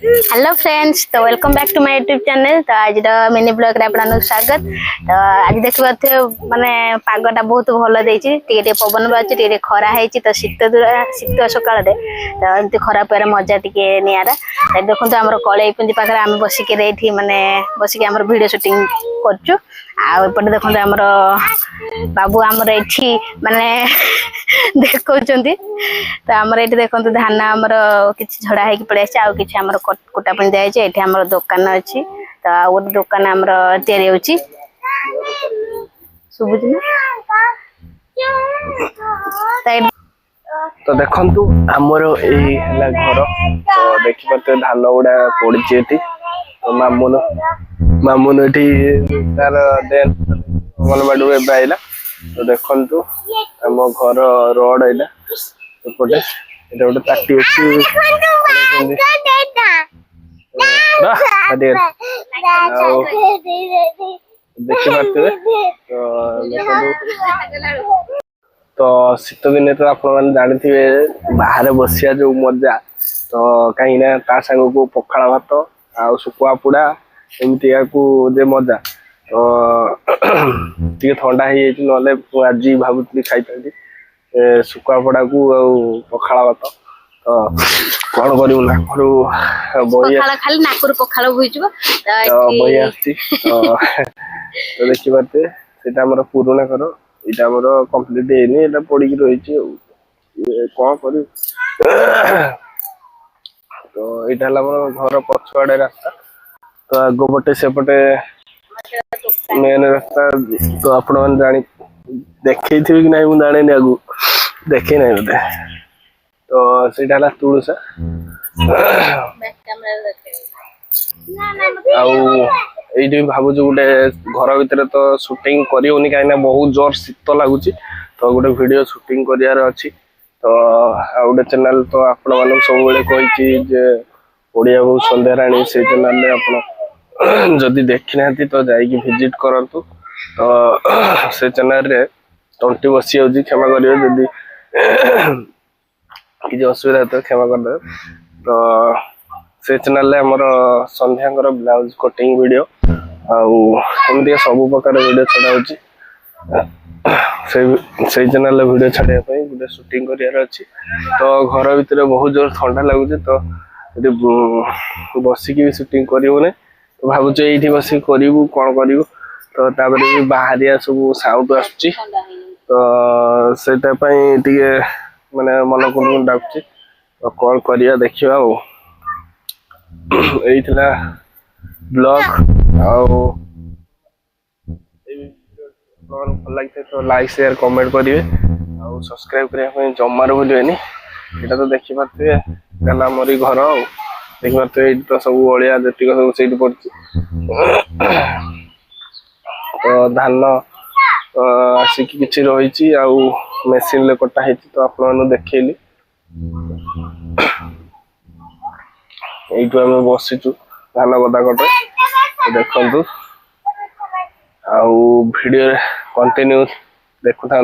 Hello friends, तो welcome back to my YouTube channel. तो आज मिनी ब्लॉग रे आपन स्वागत। तो आज देखिए माने पागटा बहुत भल देछि, टिके पवन बाछि, टिके खरा हेछि। तो शीत सकाळ रे तो एमती खरा पर मजा टिके नियारा। देखो तो हमर कळई पुंजी पाखरे हम बसिके रेठी माने बसिके हमर वीडियो शूटिंग करछु। आ एपटे देखो हमर बाबू हमर एठी माने देखौचंदी। तो हमर एठी देखो धान हमर किछि झड़ा हेकि पड़े आ किछि हमर कुटा पनि दिया छै। एठी हमर दुकान अछि। तो आ दुकान हमर तयारी होछि सुबुझी ना। तो देखंतु हमर एई हला घर। तो देखि पते धान गुडा पड़ी छै एठी। तो मामुन एठी तार देन मन बाडू ए बाइला। तो देखंतु हम घर रोड आइला एपटे एटा गोटे ताटी अछि। देखि पाते तो शीत दिन तो आप जानते बाहर बसिया जो मजा। तो कहीं ना ता सांग को पखाड़ भात आ सुकुआ पुड़ा एमती मजा। तो टे ठंडा हो ना आज भावुली खाई सुकुआ पुड़ा को पखाड़ भात। तो कौन करू ना बही खाली नाकुर पखाड़ बही आसी। तो देखी पाते से पुराना घर इटा हमर कंप्लीट हेनी, एटा पड़ी की रही छी कौन करी। तो इटा हला हमर घर पछुआडे रास्ता। तो आगो पटे सेपटे मेन रास्ता। तो आपण मन जानी देखै थिबि कि नै मु जाने नि, आगु देखै नै बते। तो सेटा हला तुळसा ये भावुँ गोटे घर भितर तो शूटिंग करियोनी कहीं बहुत जोर शीत लगुच। तो गोटे वीडियो शूटिंग करार अच्छी। तो गोटे चैनल तो आपण मान सब कही ओडिया बहुत संध्या राणी से चैनल आप जदि देखी ना तो जाइए विजिट करूँ। तो से चैनल रे तंटी बसी जाऊँगी, क्षमा करेंगे जदि किसी असुविधा तो क्षमा करदे। तो से चैनल रे हमर संध्या ब्लाउज कटिंग वीडियो आमती सब प्रकार वीडियो छड़ा होची। से चैनल वीडियो छाड़िया गोटे शूटिंग करार अच्छी। तो घर भितर बहुत जोर ठंडा लगुच। तो बसिक भी शूटिंग करें तो भावुँ ये बस करूँ कौन करूँ। तो भी बाहरिया सब साउंड आसुची। तो से माने मन को डाकुची। तो कौन करिया देखिया यही ब्लॉग भल लगे तो लाइक शेयर कमेंट करेंगे और सब्सक्राइब करने जमार भूलेनि। यहाँ तो देखी पारे मोरी घर देखी पारे तो सब अलिया जी सब से पड़ी। तो धान आसिक कि रही मेसीन कटा तो आप देखली ये बसीचु धान गदा कटे। देखु आउ वीडियो कंटिन्यू देखु था।